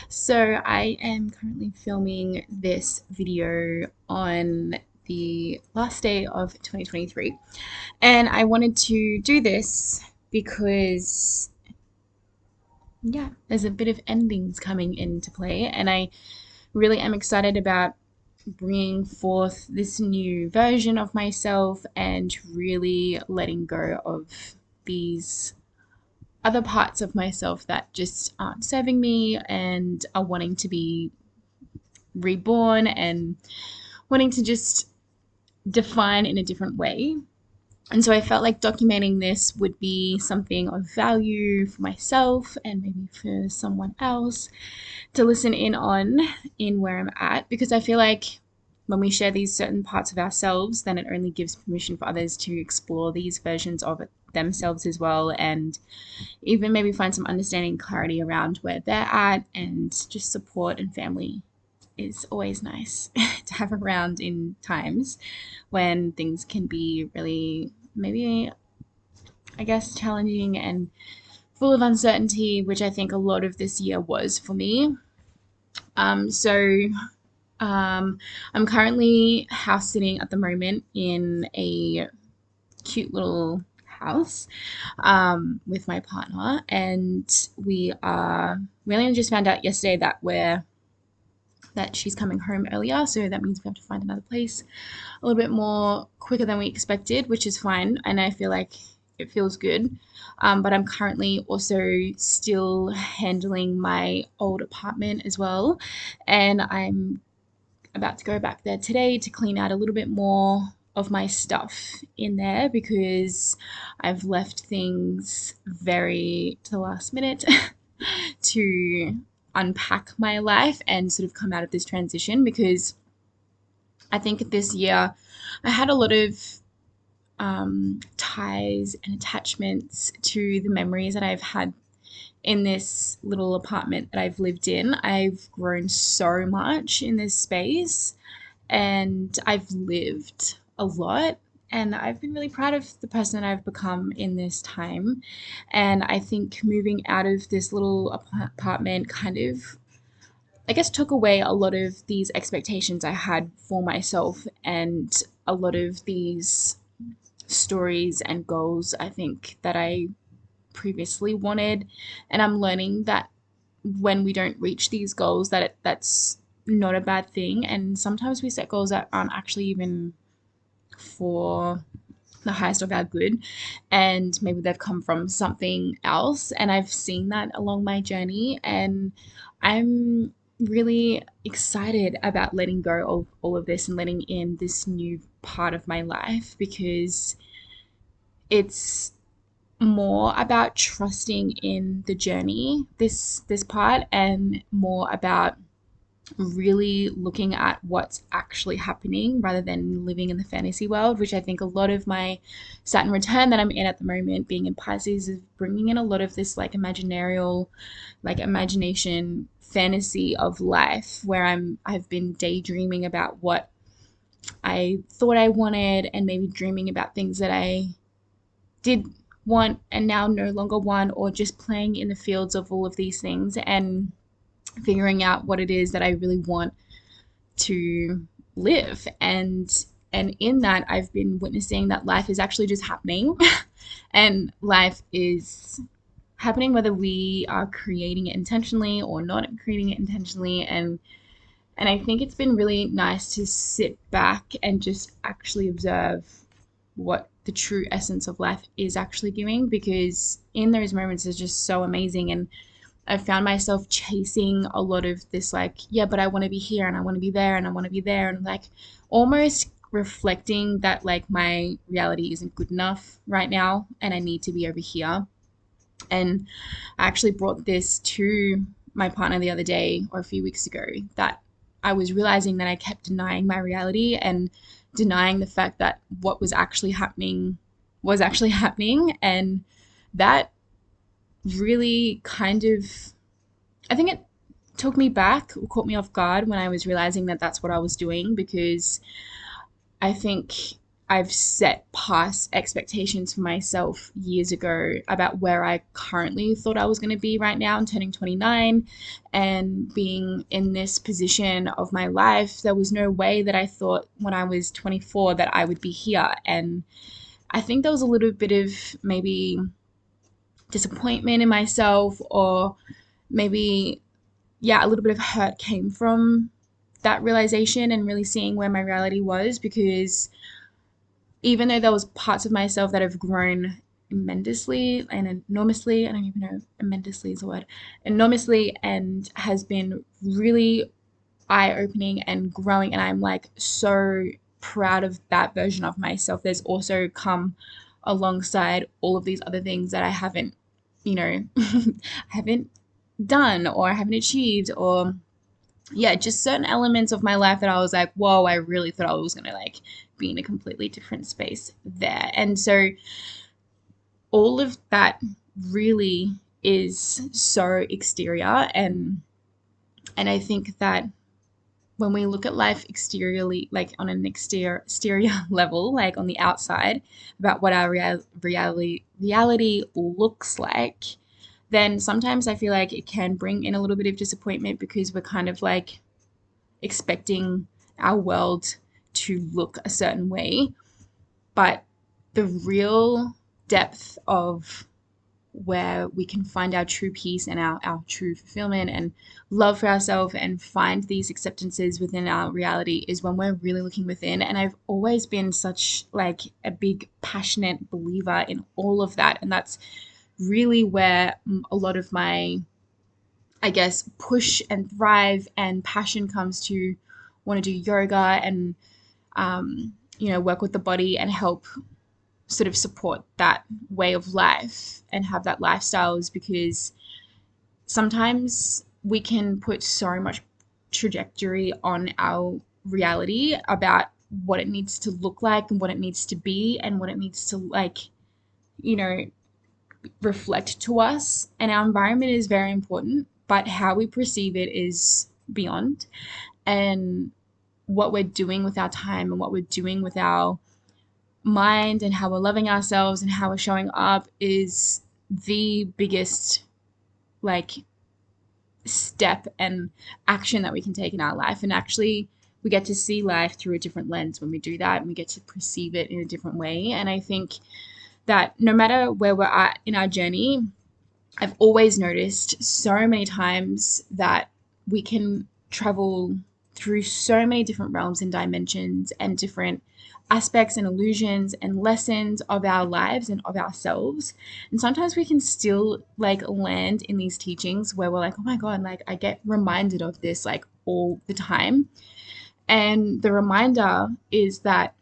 So I am currently filming this video on the last day of 2023, and I wanted to do this because yeah, there's a bit of endings coming into play, and I really am excited about bringing forth this new version of myself and really letting go of these other parts of myself that just aren't serving me and are wanting to be reborn and wanting to just define in a different way. And so I felt like documenting this would be something of value for myself and maybe for someone else to listen in on in where I'm at, because I feel like when we share these certain parts of ourselves, then it only gives permission for others to explore these versions of it themselves as well, and even maybe find some understanding, clarity around where they're at, and just support and family is always nice to have around in times when things can be really, maybe, I guess, challenging and full of uncertainty, which I think a lot of this year was for me. So I'm currently house sitting at the moment in a cute little house with my partner, and we only just found out yesterday that she's coming home earlier, so that means we have to find another place a little bit more quicker than we expected, which is fine, and I feel like it feels good. But I'm currently also still handling my old apartment as well, and I'm about to go back there today to clean out a little bit more of my stuff in there because I've left things very to the last minute to unpack my life and sort of come out of this transition, because I think this year I had a lot of ties and attachments to the memories that I've had in this little apartment that I've lived in. I've grown so much in this space and I've lived a lot. And I've been really proud of the person that I've become in this time. And I think moving out of this little apartment kind of, I guess, took away a lot of these expectations I had for myself and a lot of these stories and goals I think that I previously wanted. And I'm learning that when we don't reach these goals, that's not a bad thing. And sometimes we set goals that aren't actually even for the highest of our good, and maybe they've come from something else, and I've seen that along my journey, and I'm really excited about letting go of all of this and letting in this new part of my life, because it's more about trusting in the journey, this part, and more about really looking at what's actually happening rather than living in the fantasy world, which I think a lot of my Saturn return that I'm in at the moment, being in Pisces, is bringing in a lot of this like imaginarial, like imagination fantasy of life, where I've been daydreaming about what I thought I wanted, and maybe dreaming about things that I did want and now no longer want, or just playing in the fields of all of these things and figuring out what it is that I really want to live. And in that, I've been witnessing that life is actually just happening and life is happening whether we are creating it intentionally or not creating it intentionally. And I think it's been really nice to sit back and just actually observe what the true essence of life is actually doing, because in those moments it's just so amazing. And I found myself chasing a lot of this, like, yeah, but I want to be here and I want to be there and I want to be there. And like almost reflecting that, like, my reality isn't good enough right now and I need to be over here. And I actually brought this to my partner the other day or a few weeks ago, that I was realizing that I kept denying my reality and denying the fact that what was actually happening was actually happening. And that really kind of, I think it took me back, caught me off guard when I was realizing that that's what I was doing, because I think I've set past expectations for myself years ago about where I currently thought I was going to be right now. I'm turning 29 and being in this position of my life. There was no way that I thought when I was 24 that I would be here. And I think there was a little bit of maybe disappointment in myself, or maybe, yeah, a little bit of hurt came from that realization and really seeing where my reality was, because even though there was parts of myself that have grown tremendously and enormously, I don't even know if tremendously is a word, enormously, and has been really eye-opening and growing, and I'm like so proud of that version of myself. There's also come alongside all of these other things that I haven't, haven't done or haven't achieved, or yeah, just certain elements of my life that I was like, whoa, I really thought I was gonna like be in a completely different space there. And so all of that really is so exterior, and I think that when we look at life exteriorly, like on an exterior level, like on the outside, about what our reality looks like, then sometimes I feel like it can bring in a little bit of disappointment, because we're kind of like expecting our world to look a certain way. But the real depth of where we can find our true peace and our true fulfillment and love for ourselves and find these acceptances within our reality is when we're really looking within. And I've always been such like a big passionate believer in all of that, and that's really where a lot of my, I guess, push and thrive and passion comes to want to do yoga and work with the body and help sort of support that way of life and have that lifestyle, is because sometimes we can put so much trajectory on our reality about what it needs to look like and what it needs to be and what it needs to like, you know, reflect to us. And our environment is very important, but how we perceive it is beyond. And what we're doing with our time and what we're doing with our mind and how we're loving ourselves and how we're showing up is the biggest like step and action that we can take in our life. And actually we get to see life through a different lens when we do that, and we get to perceive it in a different way. And I think that no matter where we're at in our journey, I've always noticed so many times that we can travel through so many different realms and dimensions and different aspects and illusions and lessons of our lives and of ourselves. And sometimes we can still like land in these teachings where we're like, oh my God, like I get reminded of this like all the time. And the reminder is that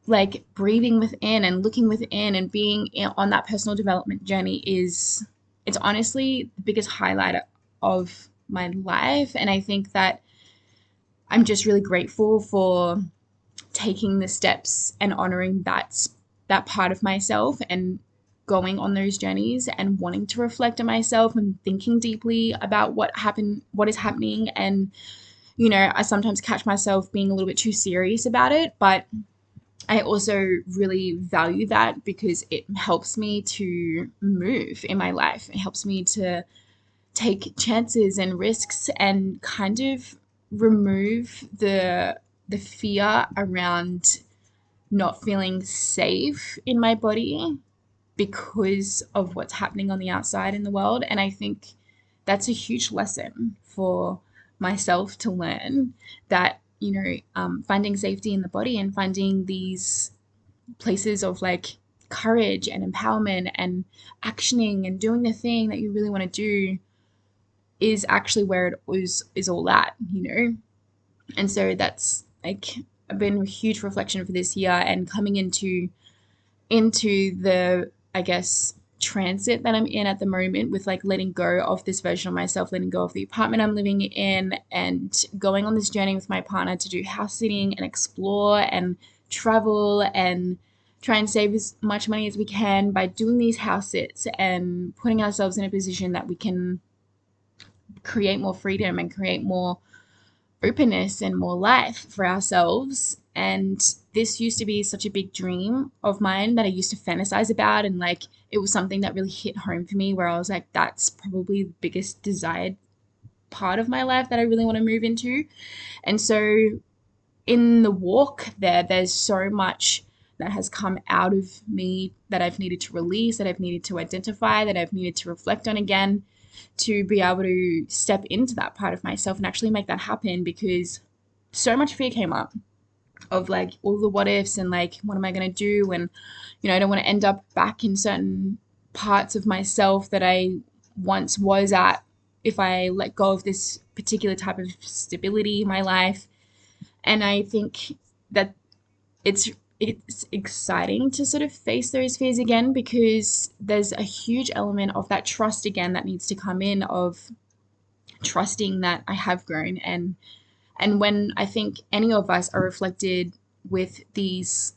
like breathing within and looking within and being on that personal development journey is, it's honestly the biggest highlight of my life. And I think that I'm just really grateful for taking the steps and honoring that part of myself and going on those journeys and wanting to reflect on myself and thinking deeply about what is happening. And I sometimes catch myself being a little bit too serious about it, but I also really value that because it helps me to move in my life. It helps me to take chances and risks and kind of remove the fear around not feeling safe in my body because of what's happening on the outside in the world. And I think that's a huge lesson for myself to learn, that finding safety in the body and finding these places of like courage and empowerment and actioning and doing the thing that you really want to do is actually where it is all at. And so that's like been a huge reflection for this year, and coming into the, I guess, transit that I'm in at the moment, with like letting go of this version of myself, letting go of the apartment I'm living in, and going on this journey with my partner to do house sitting and explore and travel and try and save as much money as we can by doing these house sits and putting ourselves in a position that we can create more freedom and create more openness and more life for ourselves. And this used to be such a big dream of mine that I used to fantasize about. And like, it was something that really hit home for me where I was like, that's probably the biggest desired part of my life that I really want to move into. And so in the walk there's so much that has come out of me that I've needed to release, that I've needed to identify, that I've needed to reflect on again to be able to step into that part of myself and actually make that happen, because so much fear came up of like all the what ifs and like what am I going to do, and I don't want to end up back in certain parts of myself that I once was at if I let go of this particular type of stability in my life. And I think that it's it's exciting to sort of face those fears again, because there's a huge element of that trust again that needs to come in, of trusting that I have grown. And when I think any of us are reflected with these,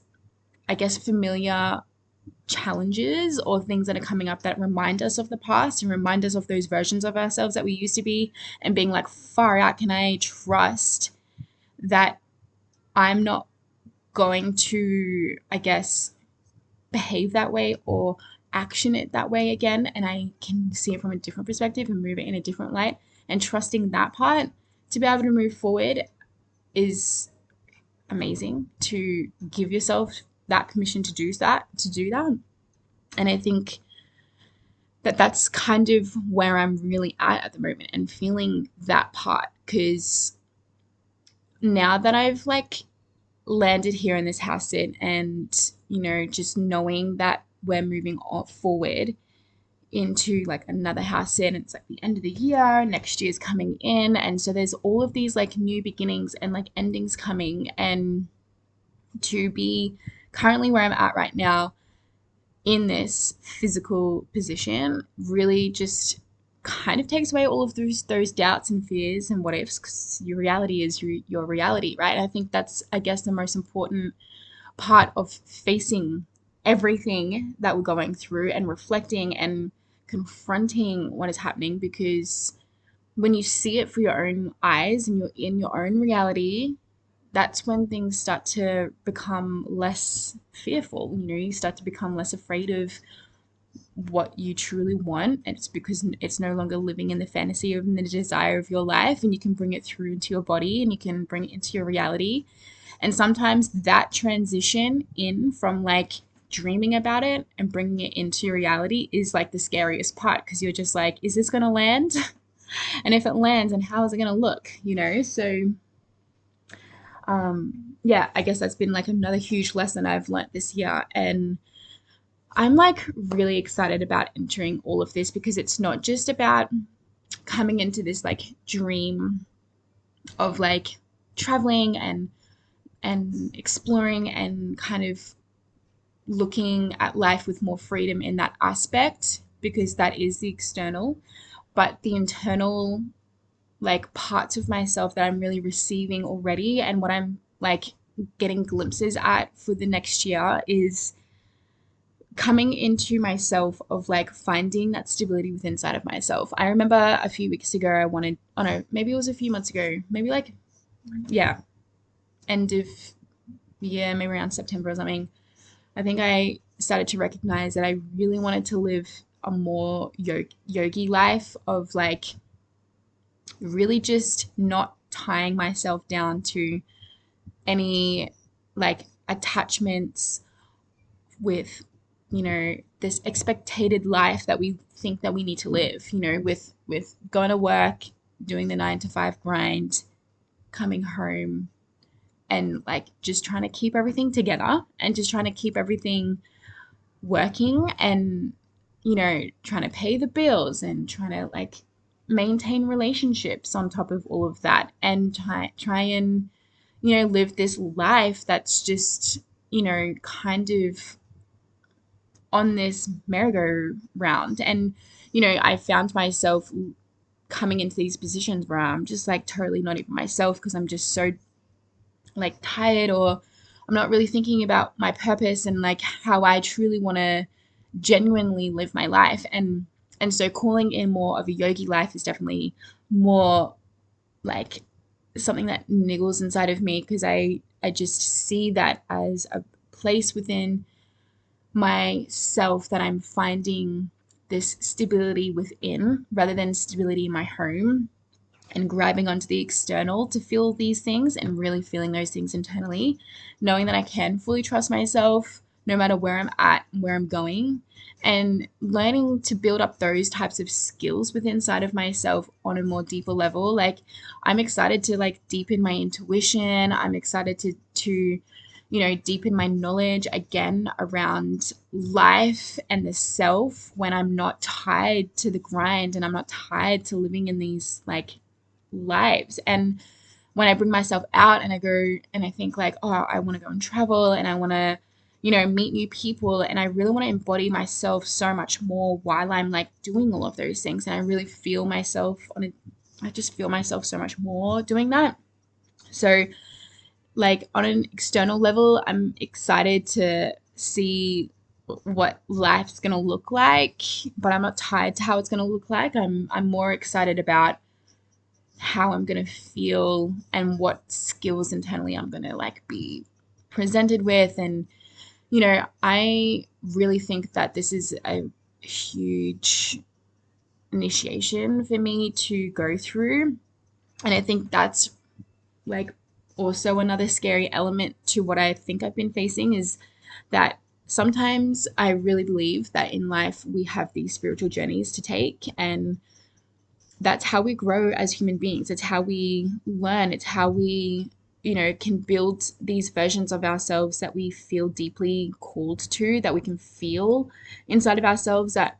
I guess, familiar challenges or things that are coming up that remind us of the past and remind us of those versions of ourselves that we used to be, and being like, far out, can I trust that I'm not going to, I guess, behave that way or action it that way again, and I can see it from a different perspective and move it in a different light, and trusting that part to be able to move forward is amazing, to give yourself that permission to do that. And I think that that's kind of where I'm really at the moment, and feeling that part, because now that I've like landed here in this house sit, and just knowing that we're moving forward into like another house sit, and it's like the end of the year, next year's coming in, and so there's all of these like new beginnings and like endings coming. And to be currently where I'm at right now in this physical position really just kind of takes away all of those doubts and fears and what ifs, because your reality is your reality, right? And I think that's, I guess, the most important part of facing everything that we're going through, and reflecting and confronting what is happening, because when you see it for your own eyes and you're in your own reality, that's when things start to become less fearful. You start to become less afraid of what you truly want. And it's because it's no longer living in the fantasy of the desire of your life, and you can bring it through into your body and you can bring it into your reality. And sometimes that transition in from like dreaming about it and bringing it into your reality is like the scariest part, because you're just like, is this going to land? And if it lands, and how is it going to look? So yeah, I guess that's been like another huge lesson I've learnt this year. And I'm like really excited about entering all of this, because it's not just about coming into this like dream of like traveling and exploring and kind of looking at life with more freedom in that aspect, because that is the external, but the internal like parts of myself that I'm really receiving already, and what I'm like getting glimpses at for the next year is coming into myself, of like finding that stability within inside of myself. I remember a few weeks ago I wanted, oh no, maybe it was a few months ago, maybe like, yeah, end of year, maybe around September or something. I think I started to recognize that I really wanted to live a more yogi life, of like really just not tying myself down to any like attachments with this expected life that we think that we need to live, with going to work, doing the 9 to 5 grind, coming home, and like just trying to keep everything together and just trying to keep everything working, and trying to pay the bills and trying to like maintain relationships on top of all of that, and try and live this life that's just kind of on this merry-go-round. And I found myself coming into these positions where I'm just like totally not even myself, because I'm just so like tired, or I'm not really thinking about my purpose and like how I truly want to genuinely live my life. And so calling in more of a yogi life is definitely more like something that niggles inside of me, because I just see that as a place within myself that I'm finding this stability within rather than stability in my home, and grabbing onto the external to feel these things and really feeling those things internally, knowing that I can fully trust myself no matter where I'm at and where I'm going, and learning to build up those types of skills within inside of myself on a more deeper level. Like, I'm excited to like deepen my intuition. I'm excited to deepen my knowledge again around life and the self, when I'm not tied to the grind and I'm not tied to living in these like lives. And when I bring myself out and I go and I think like, oh, I want to go and travel and I want to, meet new people, and I really want to embody myself so much more while I'm like doing all of those things. And I really feel myself I just feel myself so much more doing that. So, like, on an external level, I'm excited to see what life's going to look like, but I'm not tied to how it's going to look like. I'm more excited about how I'm going to feel and what skills internally I'm going to like be presented with. And, I really think that this is a huge initiation for me to go through. And I think that's like also another scary element to what I think I've been facing, is that sometimes I really believe that in life we have these spiritual journeys to take, and that's how we grow as human beings. It's how we learn. It's how we, can build these versions of ourselves that we feel deeply called to, that we can feel inside of ourselves, that,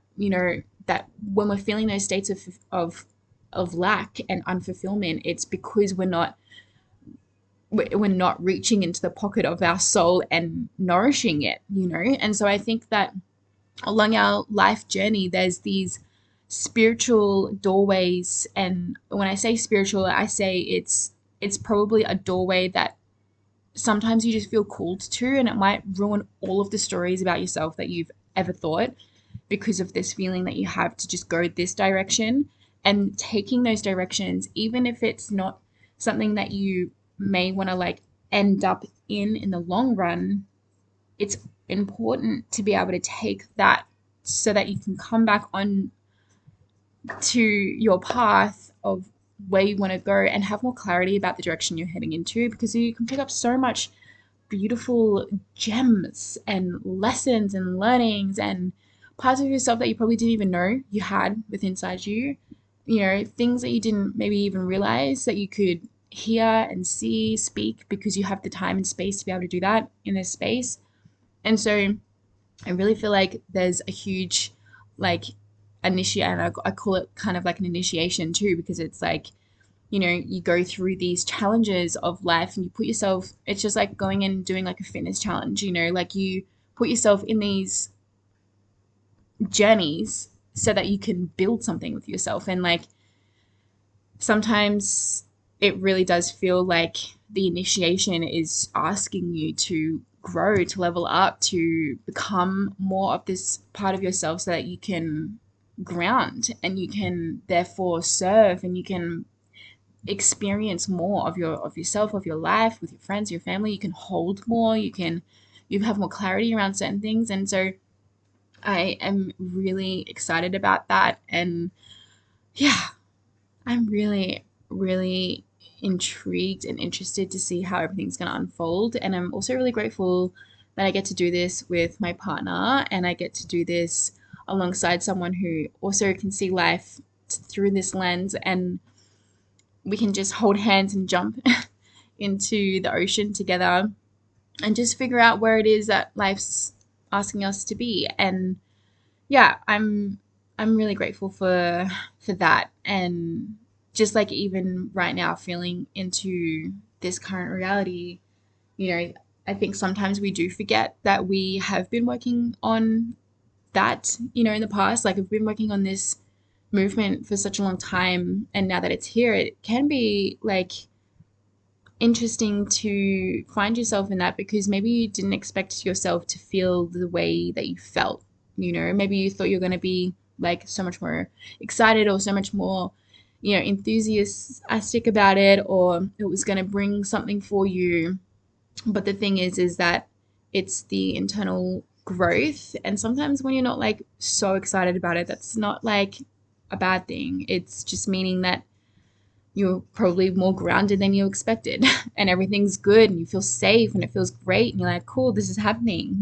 that when we're feeling those states of lack and unfulfillment, it's because we're not reaching into the pocket of our soul and nourishing it. And so I think that along our life journey, there's these spiritual doorways. And when I say spiritual, I say it's probably a doorway that sometimes you just feel called to, and it might ruin all of the stories about yourself that you've ever thought, because of this feeling that you have to just go this direction. And taking those directions, even if it's not something that you may want to like end up in the long run, it's important to be able to take that so that you can come back on to your path of where you want to go and have more clarity about the direction you're heading into, because you can pick up so much beautiful gems and lessons and learnings and parts of yourself that you probably didn't even know you had within inside you. Things that you didn't maybe even realize that you could hear and see, speak, because you have the time and space to be able to do that in this space. And so I really feel like there's a huge like initiate, and I call it kind of like an initiation too, because it's like, you go through these challenges of life and you put yourself, it's just like going and doing like a fitness challenge, like you put yourself in these journeys so that you can build something with yourself. And like sometimes it really does feel like the initiation is asking you to grow, to level up, to become more of this part of yourself so that you can ground and you can therefore serve, and you can experience more of yourself, of your life with your friends, your family. You can hold more, you have more clarity around certain things. And so I am really excited about that. And yeah, I'm really, really intrigued and interested to see how everything's going to unfold. And I'm also really grateful that I get to do this with my partner, and I get to do this alongside someone who also can see life through this lens, and we can just hold hands and jump into the ocean together and just figure out where it is that life's asking us to be. And yeah, I'm really grateful for that. And just like even right now feeling into this current reality, I think sometimes we do forget that we have been working on that, in the past. Like, I've been working on this movement for such a long time, and now that it's here, it can be like interesting to find yourself in that, because maybe you didn't expect yourself to feel the way that you felt. Maybe you thought you're going to be like so much more excited or so much more enthusiastic about it, or it was going to bring something for you. But the thing is that it's the internal growth. And sometimes when you're not like so excited about it, that's not like a bad thing. It's just meaning that you're probably more grounded than you expected and everything's good and you feel safe and it feels great and you're like, cool, this is happening.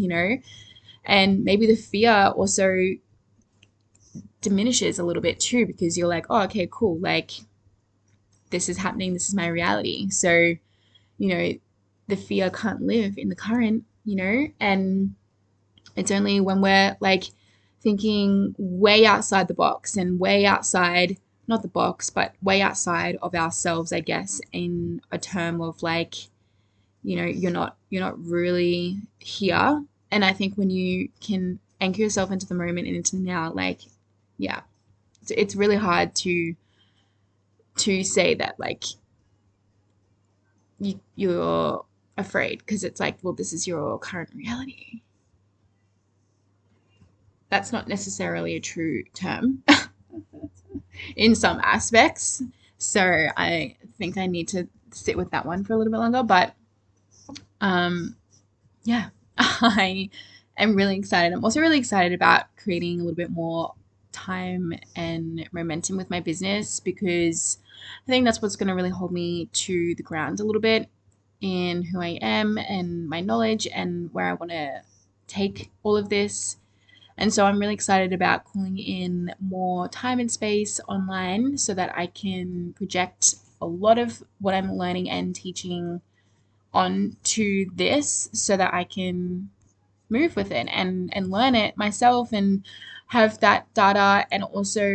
And maybe the fear also diminishes a little bit too, because you're like, oh, okay, cool, like this is happening, this is my reality. So, you know, the fear can't live in the current. And it's only when we're like thinking way outside the box and way outside, not the box, but way outside of ourselves, I guess, in a term of like, you're not really here. And I think when you can anchor yourself into the moment and into now, like, yeah, it's really hard to say that like you're afraid, because it's like, well, this is your current reality. That's not necessarily a true term in some aspects. So I think I need to sit with that one for a little bit longer. But um, yeah, I am really excited. I'm also really excited about creating a little bit more time and momentum with my business, because I think that's what's going to really hold me to the ground a little bit in who I am and my knowledge and where I want to take all of this. And so I'm really excited about calling in more time and space online so that I can project a lot of what I'm learning and teaching onto this, so that I can move with it and learn it myself and have that data, and also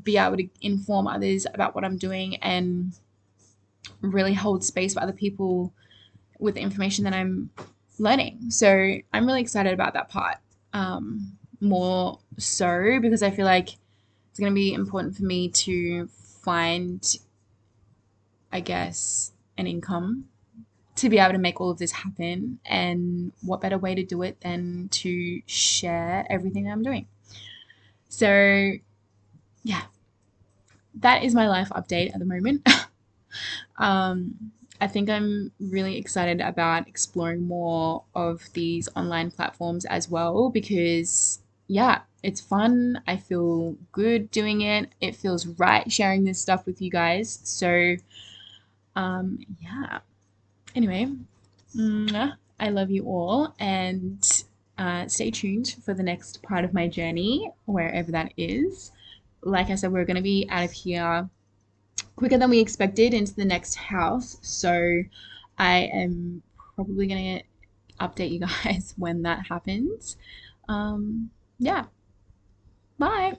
be able to inform others about what I'm doing and really hold space for other people with the information that I'm learning. So I'm really excited about that part, more so because I feel like it's going to be important for me to find, I guess, an income to be able to make all of this happen. And what better way to do it than to share everything that I'm doing? So, yeah, that is my life update at the moment. I think I'm really excited about exploring more of these online platforms as well, because, yeah, it's fun. I feel good doing it. It feels right sharing this stuff with you guys. So, yeah. Anyway, I love you all, and stay tuned for the next part of my journey, wherever that is. Like I said, we're going to be out of here quicker than we expected into the next house. So I am probably going to update you guys when that happens. Yeah, bye.